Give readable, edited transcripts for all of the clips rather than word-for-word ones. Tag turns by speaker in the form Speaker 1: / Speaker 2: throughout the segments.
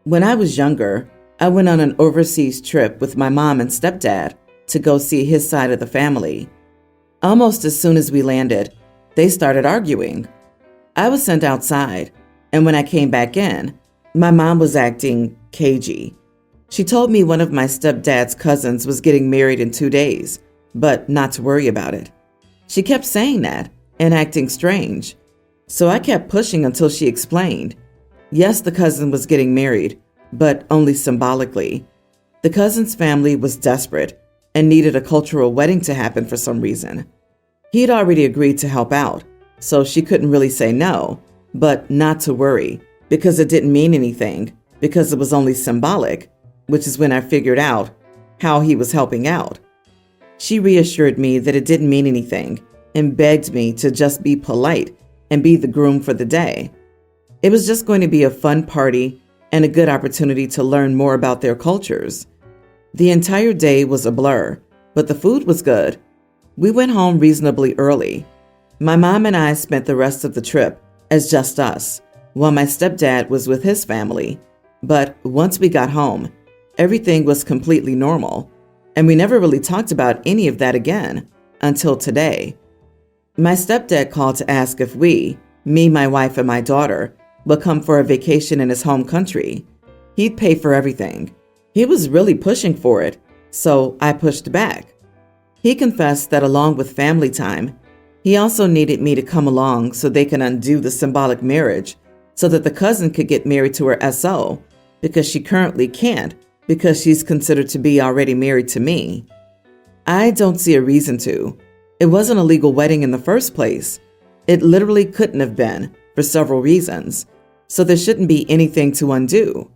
Speaker 1: When I was younger, I went on an overseas trip with my mom and stepdad to go see his side of the family. Almost as soon as we landed, they started arguing. I was sent outside, and when I came back in, my mom was acting cagey. She told me one of my stepdad's cousins was getting married in 2 days, but not to worry about it. She kept saying that and acting strange. So I kept pushing until she explained. Yes, the cousin was getting married, but only symbolically. The cousin's family was desperate and needed a cultural wedding to happen for some reason. He had already agreed to help out, so she couldn't really say no, but not to worry, because it didn't mean anything, because it was only symbolic, which is when I figured out how he was helping out. She reassured me that it didn't mean anything and begged me to just be polite and be the groom for the day. It was just going to be a fun party and a good opportunity to learn more about their cultures. The entire day was a blur, but the food was good. We went home reasonably early. My mom and I spent the rest of the trip as just us, while my stepdad was with his family. But once we got home, everything was completely normal, and we never really talked about any of that again until today. My stepdad called to ask if we, me, my wife, and my daughter, would come for a vacation in his home country. He'd pay for everything. He was really pushing for it, so I pushed back. He confessed that along with family time, he also needed me to come along so they can undo the symbolic marriage so that the cousin could get married to her SO, because she currently can't because she's considered to be already married to me. I don't see a reason to. It wasn't a legal wedding in the first place. It literally couldn't have been for several reasons, so there shouldn't be anything to undo.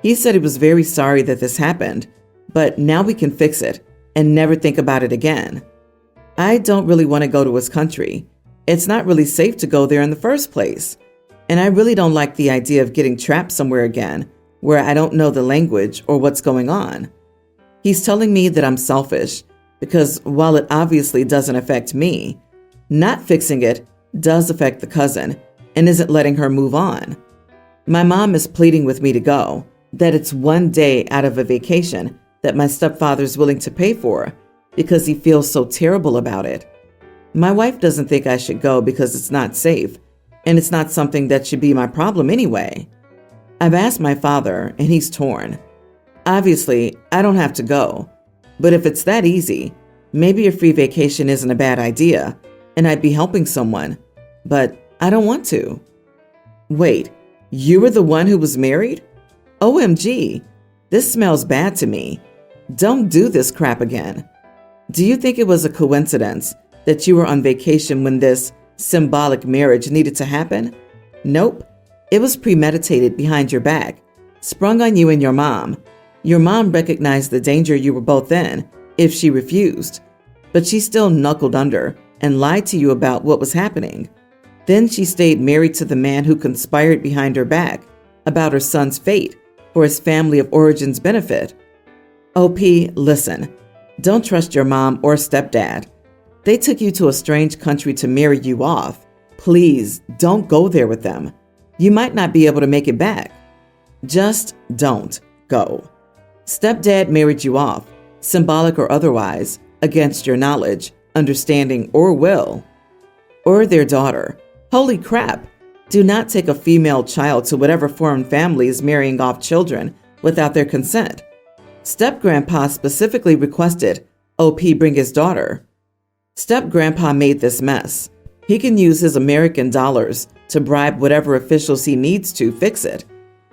Speaker 1: He said he was very sorry that this happened, but now we can fix it and never think about it again. I don't really want to go to his country. It's not really safe to go there in the first place. And I really don't like the idea of getting trapped somewhere again where I don't know the language or what's going on. He's telling me that I'm selfish because while it obviously doesn't affect me, not fixing it does affect the cousin and isn't letting her move on. My mom is pleading with me to go, that it's 1 day out of a vacation that my stepfather's willing to pay for because he feels so terrible about it. My wife doesn't think I should go because it's not safe, and it's not something that should be my problem anyway. I've asked my father, and he's torn. Obviously, I don't have to go, but if it's that easy, maybe a free vacation isn't a bad idea, and I'd be helping someone, but I don't want to. Wait, you were the one who was married? OMG, this smells bad to me. Don't do this crap again. Do you think it was a coincidence that you were on vacation when this symbolic marriage needed to happen? Nope. It was premeditated behind your back, sprung on you and your mom. Your mom recognized the danger you were both in if she refused, but she still knuckled under and lied to you about what was happening. Then she stayed married to the man who conspired behind her back about her son's fate for his family of origin's benefit. OP, listen, don't trust your mom or stepdad. They took you to a strange country to marry you off. Please don't go there with them. You might not be able to make it back. Just don't go. Stepdad married you off, symbolic or otherwise, against your knowledge, understanding, or will. Or their daughter. Holy crap! Do not take a female child to whatever foreign family is marrying off children without their consent. Step-grandpa specifically requested OP bring his daughter. Step-grandpa made this mess. He can use his American dollars to bribe whatever officials he needs to fix it.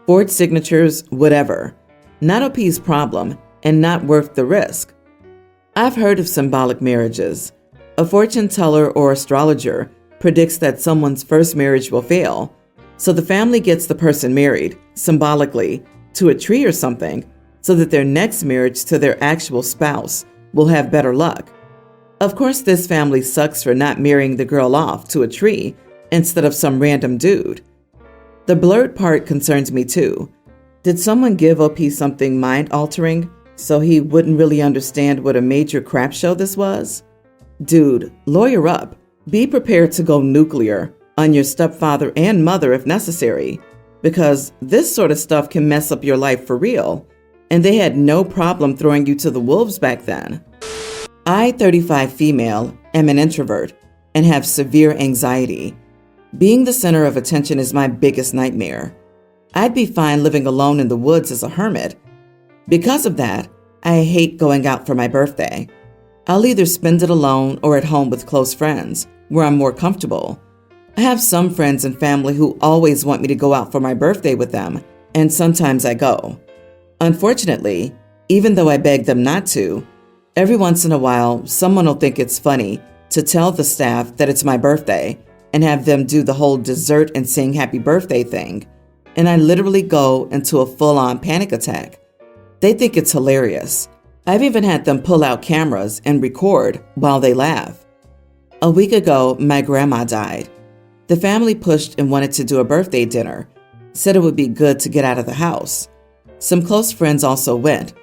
Speaker 1: Forged signatures, whatever. Not OP's problem and not worth the risk. I've heard of symbolic marriages. A fortune teller or astrologer predicts that someone's first marriage will fail, so the family gets the person married, symbolically, to a tree or something, so that their next marriage to their actual spouse will have better luck. Of course, this family sucks for not marrying the girl off to a tree instead of some random dude. The blurred part concerns me too. Did someone give OP something mind-altering so he wouldn't really understand what a major crap show this was? Dude, lawyer up. Be prepared to go nuclear on your stepfather and mother if necessary. because this sort of stuff can mess up your life for real, and they had no problem throwing you to the wolves back then. I, 35 female, am an introvert and have severe anxiety. Being the center of attention is my biggest nightmare. I'd be fine living alone in the woods as a hermit. Because of that, I hate going out for my birthday. I'll either spend it alone or at home with close friends, where I'm more comfortable. I have some friends and family who always want me to go out for my birthday with them, and sometimes I go. Unfortunately, even though I beg them not to, every once in a while someone will think it's funny to tell the staff that it's my birthday and have them do the whole dessert and sing happy birthday thing, and I literally go into a full-on panic attack. They think it's hilarious. I've even had them pull out cameras and record while they laugh. A week ago, my grandma died. The family pushed and wanted to do a birthday dinner, said it would be good to get out of the house. Some close friends also went.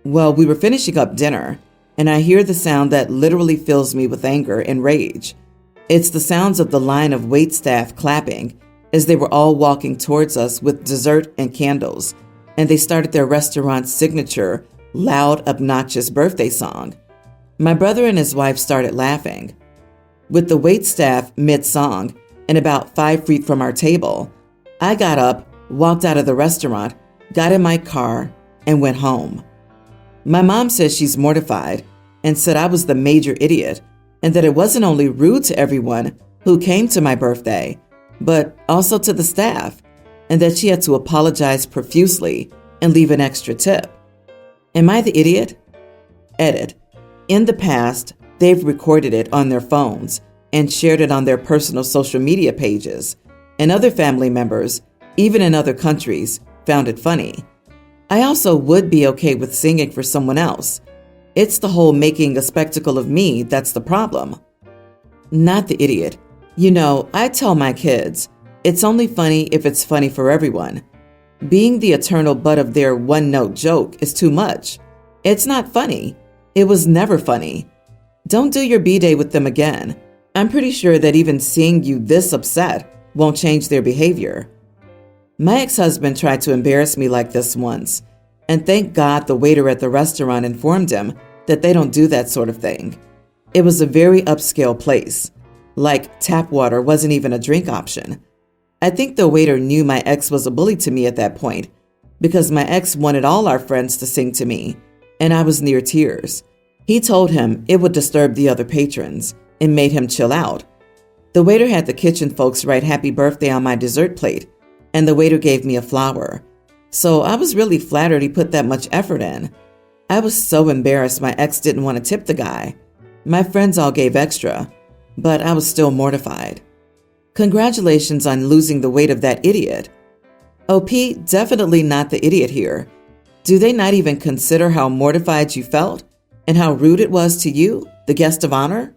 Speaker 1: Well, we were finishing up dinner, and I hear the sound that literally fills me with anger and rage. It's the sounds of the line of waitstaff clapping as they were all walking towards us with dessert and candles, and they started their restaurant's signature, loud, obnoxious birthday song. My brother and his wife started laughing. With the waitstaff mid-song and about 5 feet from our table, I got up, walked out of the restaurant, got in my car, and went home. My mom says she's mortified and said I was the major idiot and that it wasn't only rude to everyone who came to my birthday, but also to the staff, and that she had to apologize profusely and leave an extra tip. Am I the idiot? Edit. In the past, they've recorded it on their phones and shared it on their personal social media pages, and other family members, even in other countries, found it funny. I also would be okay with singing for someone else. It's the whole making a spectacle of me that's the problem. Not the idiot. You know, I tell my kids, it's only funny if it's funny for everyone. Being the eternal butt of their one-note joke is too much. It's not funny. It was never funny. Don't do your B-day with them again. I'm pretty sure that even seeing you this upset won't change their behavior. My ex-husband tried to embarrass me like this once, and thank God the waiter at the restaurant informed him that they don't do that sort of thing. It was a very upscale place. Like tap water wasn't even a drink option. I think the waiter knew my ex was a bully to me at that point because my ex wanted all our friends to sing to me, and I was near tears. He told him it would disturb the other patrons and made him chill out. The waiter had the kitchen folks write happy birthday on my dessert plate, and the waiter gave me a flower. So I was really flattered he put that much effort in. I was so embarrassed my ex didn't want to tip the guy. My friends all gave extra, but I was still mortified. Congratulations on losing the weight of that idiot. OP, definitely not the idiot here. Do they not even consider how mortified you felt and how rude it was to you, the guest of honor?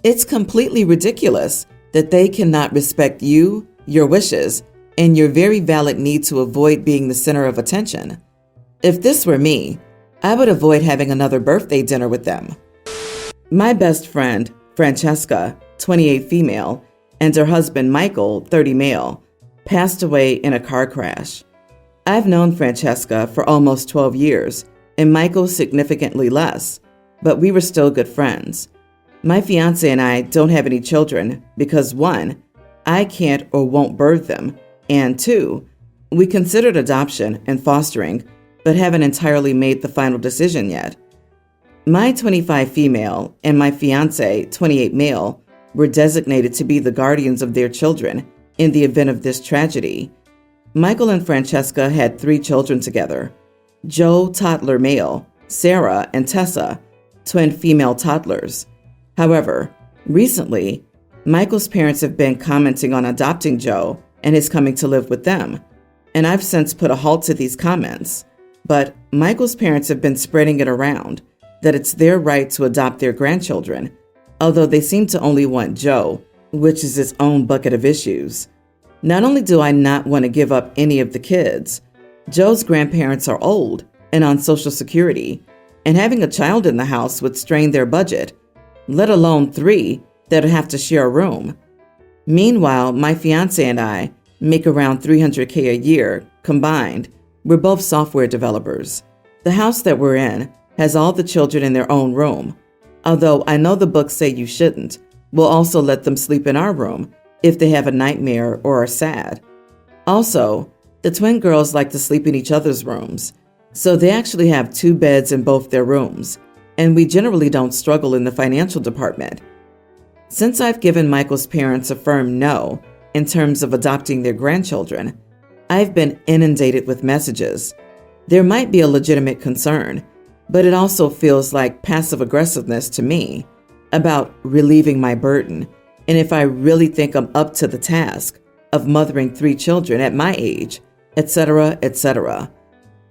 Speaker 1: It's completely ridiculous that they cannot respect you, your wishes, and your very valid need to avoid being the center of attention. If this were me, I would avoid having another birthday dinner with them. My best friend, Francesca, 28 female, and her husband, Michael, 30 male, passed away in a car crash. I've known Francesca for almost 12 years, and Michael significantly less, but we were still good friends. My fiance and I don't have any children because 1, I can't or won't birth them, and 2, we considered adoption and fostering, but haven't entirely made the final decision yet. My 25 female and my fiance, 28 male, were designated to be the guardians of their children in the event of this tragedy. Michael and Francesca had 3 children together: Joe, toddler male, Sarah, and Tessa, twin female toddlers. However, recently, Michael's parents have been commenting on adopting Joe and his coming to live with them, and I've since put a halt to these comments. But Michael's parents have been spreading it around that it's their right to adopt their grandchildren, although they seem to only want Joe, which is its own bucket of issues. Not only do I not want to give up any of the kids, Joe's grandparents are old and on Social Security, and having a child in the house would strain their budget, let alone 3 that would have to share a room. Meanwhile, my fiance and I make around $300K a year combined. We're both software developers. The house that we're in has all the children in their own room. Although I know the books say you shouldn't, we'll also let them sleep in our room if they have a nightmare or are sad. Also, the twin girls like to sleep in each other's rooms, so they actually have 2 beds in both their rooms, and we generally don't struggle in the financial department. Since I've given Michael's parents a firm no in terms of adopting their grandchildren, I've been inundated with messages. There might be a legitimate concern, but it also feels like passive aggressiveness to me about relieving my burden and if I really think I'm up to the task of mothering 3 children at my age, etc., etc.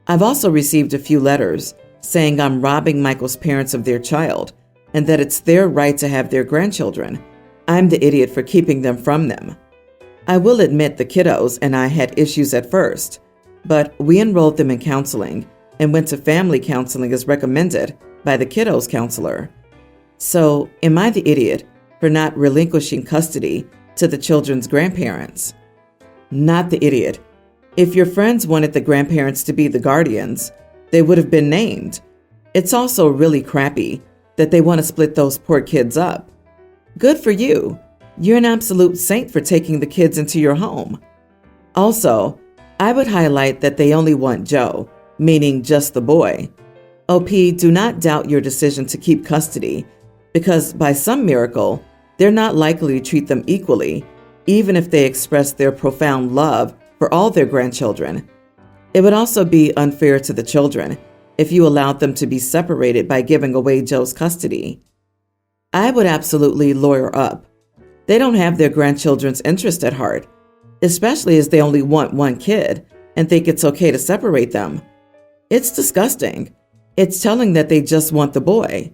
Speaker 1: I've also received a few letters saying I'm robbing Michael's parents of their child and that it's their right to have their grandchildren. I'm the idiot for keeping them from them. I will admit the kiddos and I had issues at first, but we enrolled them in counseling and went to family counseling as recommended by the kiddos counselor. So, am I the idiot for not relinquishing custody to the children's grandparents? Not the idiot. If your friends wanted the grandparents to be the guardians, they would have been named. It's also really crappy that they want to split those poor kids up. Good for you. You're an absolute saint for taking the kids into your home. Also, I would highlight that they only want Joe, meaning just the boy. OP, do not doubt your decision to keep custody, because by some miracle, they're not likely to treat them equally, even if they express their profound love for all their grandchildren. It would also be unfair to the children if you allowed them to be separated by giving away Joe's custody. I would absolutely lawyer up. They don't have their grandchildren's interest at heart, especially as they only want 1 kid and think it's okay to separate them. It's disgusting. It's telling that they just want the boy.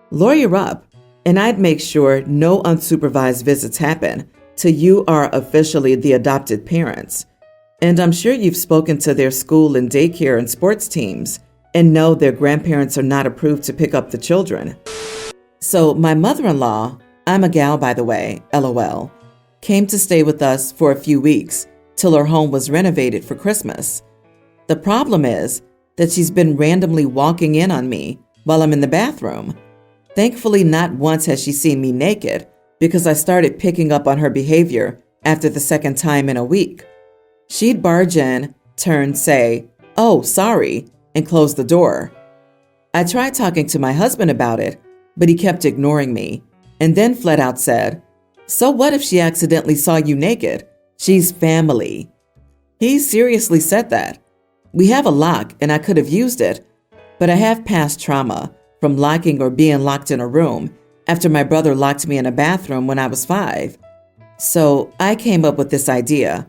Speaker 1: Lawyer up, and I'd make sure no unsupervised visits happen till you are officially the adopted parents. And I'm sure you've spoken to their school and daycare and sports teams and know their grandparents are not approved to pick up the children. So my mother-in-law, I'm a gal by the way, LOL, came to stay with us for a few weeks till her home was renovated for Christmas. The problem is that she's been randomly walking in on me while I'm in the bathroom. Thankfully, not once has she seen me naked because I started picking up on her behavior after the second time in a week. She'd barge in, turn, say, "Oh, sorry," and close the door. I tried talking to my husband about it, but he kept ignoring me and then flat out said, "So what if she accidentally saw you naked? She's family." He seriously said that. We have a lock and I could have used it, but I have past trauma from locking or being locked in a room after my brother locked me in a bathroom when I was 5. So I came up with this idea.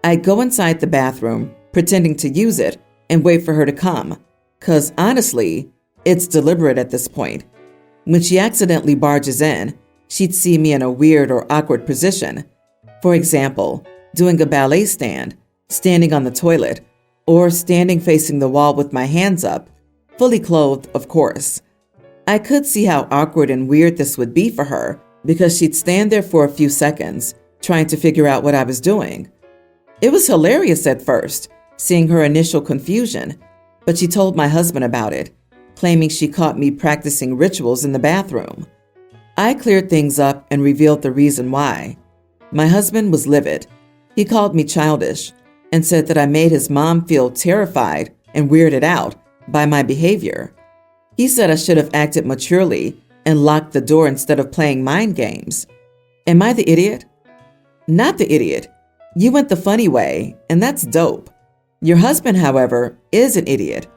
Speaker 1: I'd go inside the bathroom, pretending to use it, and wait for her to come. 'Cause honestly, it's deliberate at this point. When she accidentally barges in, she'd see me in a weird or awkward position. For example, doing a ballet stand, standing on the toilet, or standing facing the wall with my hands up, fully clothed, of course. I could see how awkward and weird this would be for her because she'd stand there for a few seconds, trying to figure out what I was doing. It was hilarious at first, seeing her initial confusion, but she told my husband about it, claiming she caught me practicing rituals in the bathroom. I cleared things up and revealed the reason why. My husband was livid. He called me childish and said that I made his mom feel terrified and weirded out by my behavior. He said I should have acted maturely and locked the door instead of playing mind games. Am I the idiot? Not the idiot. You went the funny way, and that's dope. Your husband, however, is an idiot.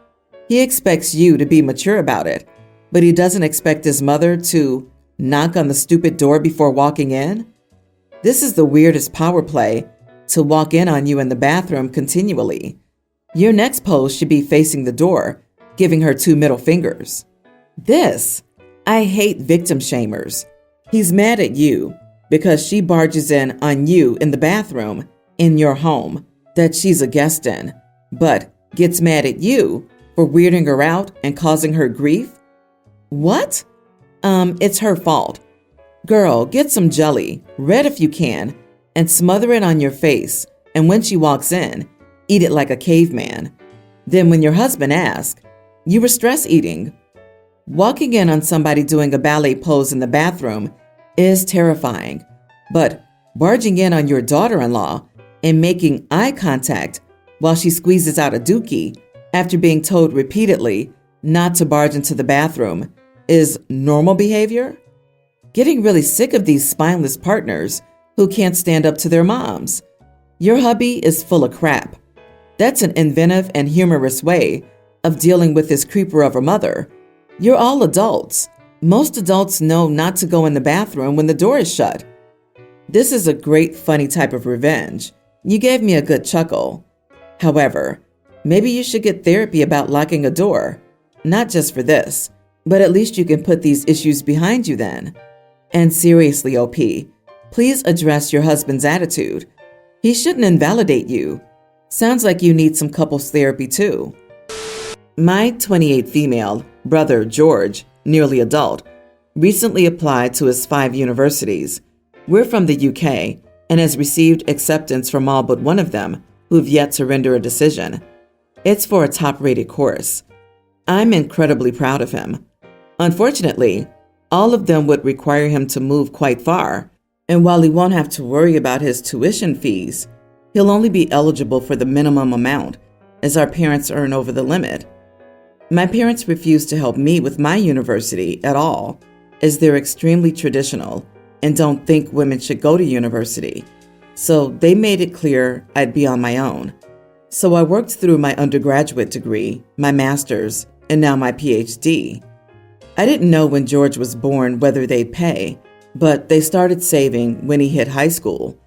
Speaker 1: He expects you to be mature about it, but he doesn't expect his mother to knock on the stupid door before walking in? This is the weirdest power play, to walk in on you in the bathroom continually. Your next pose should be facing the door, giving her 2 middle fingers. I hate victim shamers. He's mad at you because she barges in on you in the bathroom in your home that she's a guest in, but gets mad at you for weirding her out and causing her grief? What? It's her fault. Girl, get some jelly, red if you can, and smother it on your face and when she walks in, eat it like a caveman. Then when your husband asks, you were stress eating. Walking in on somebody doing a ballet pose in the bathroom is terrifying, but barging in on your daughter-in-law and making eye contact while she squeezes out a dookie after being told repeatedly not to barge into the bathroom is normal behavior? Getting really sick of these spineless partners who can't stand up to their moms. Your hubby is full of crap. That's an inventive and humorous way of dealing with this creeper of a mother. You're all adults. Most adults know not to go in the bathroom when the door is shut. This is a great, funny type of revenge. You gave me a good chuckle. However, maybe you should get therapy about locking a door. Not just for this, but at least you can put these issues behind you then. And seriously, OP, please address your husband's attitude. He shouldn't invalidate you. Sounds like you need some couples therapy too. My 28 female brother, George, nearly adult, recently applied to his 5 universities. We're from the UK and has received acceptance from all but one of them who've yet to render a decision. It's for a top-rated course. I'm incredibly proud of him. Unfortunately, all of them would require him to move quite far, and while he won't have to worry about his tuition fees, he'll only be eligible for the minimum amount, as our parents earn over the limit. My parents refuse to help me with my university at all, as they're extremely traditional and don't think women should go to university. So they made it clear I'd be on my own. So I worked through my undergraduate degree, my master's, and now my PhD. I didn't know when George was born whether they'd pay, but they started saving when he hit high school.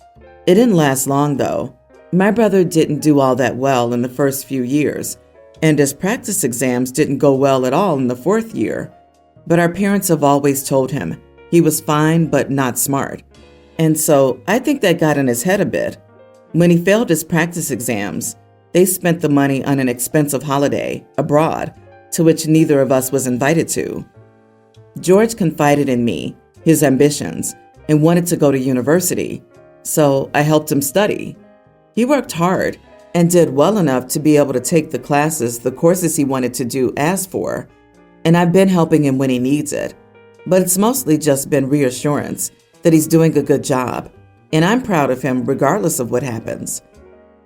Speaker 1: It didn't last long though. My brother didn't do all that well in the first few years, and his practice exams didn't go well at all in the 4th year. But our parents have always told him he was fine but not smart. And so I think that got in his head a bit. When he failed his practice exams, they spent the money on an expensive holiday abroad, to which neither of us was invited to. George confided in me, his ambitions, and wanted to go to university, so I helped him study. He worked hard and did well enough to be able to take the courses he wanted to do asked for, and I've been helping him when he needs it. But it's mostly just been reassurance that he's doing a good job, and I'm proud of him regardless of what happens.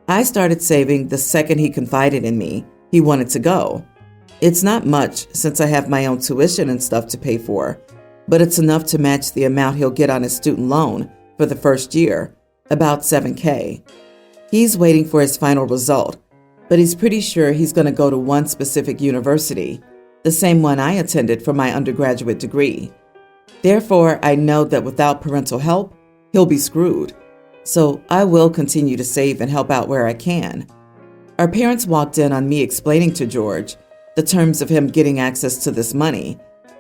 Speaker 1: I started saving the second he confided in me he wanted to go. It's not much since I have my own tuition and stuff to pay for, but it's enough to match the amount he'll get on his student loan for the first year, about $7,000. He's waiting for his final result, but he's pretty sure he's going to go to one specific university, the same one I attended for my undergraduate degree. Therefore, I know that without parental help, he'll be screwed. So I will continue to save and help out where I can. Our parents walked in on me explaining to George the terms of him getting access to this money.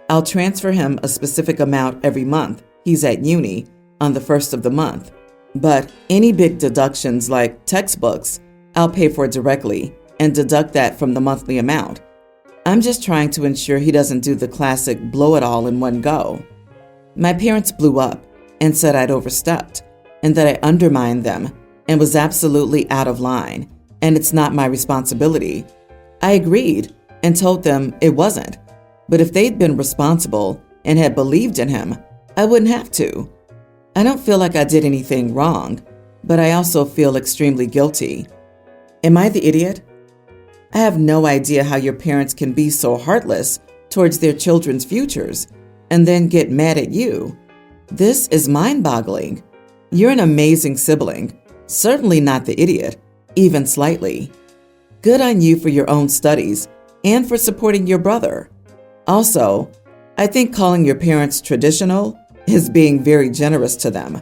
Speaker 1: I'll transfer him a specific amount every month he's at uni on the 1st of the month. But any big deductions like textbooks, I'll pay for directly and deduct that from the monthly amount. I'm just trying to ensure he doesn't do the classic blow it all in one go. My parents blew up and said I'd overstepped and that I undermined them and was absolutely out of line, and it's not my responsibility. I agreed and told them it wasn't, but if they'd been responsible and had believed in him, I wouldn't have to. I don't feel like I did anything wrong, but I also feel extremely guilty. Am I the idiot? I have no idea how your parents can be so heartless towards their children's futures and then get mad at you. This is mind-boggling. You're an amazing sibling, certainly not the idiot, even slightly. Good on you for your own studies and for supporting your brother. Also, I think calling your parents traditional is being very generous to them.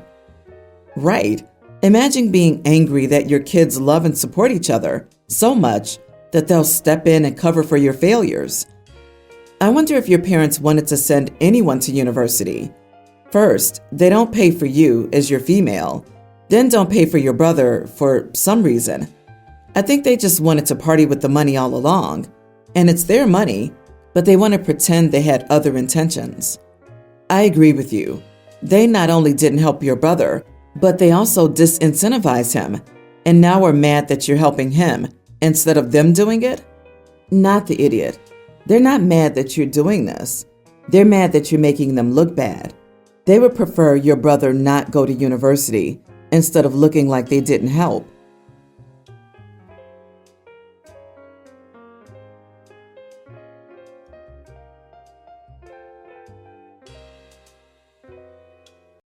Speaker 1: Right. Imagine being angry that your kids love and support each other so much that they'll step in and cover for your failures. I wonder if your parents wanted to send anyone to university. First, they don't pay for you as your female, then don't pay for your brother for some reason. I think they just wanted to party with the money all along, and it's their money, but they want to pretend they had other intentions. I agree with you. They not only didn't help your brother, but they also disincentivize him and now are mad that you're helping him instead of them doing it? Not the idiot. They're not mad that you're doing this. They're mad that you're making them look bad. They would prefer your brother not go to university instead of looking like they didn't help.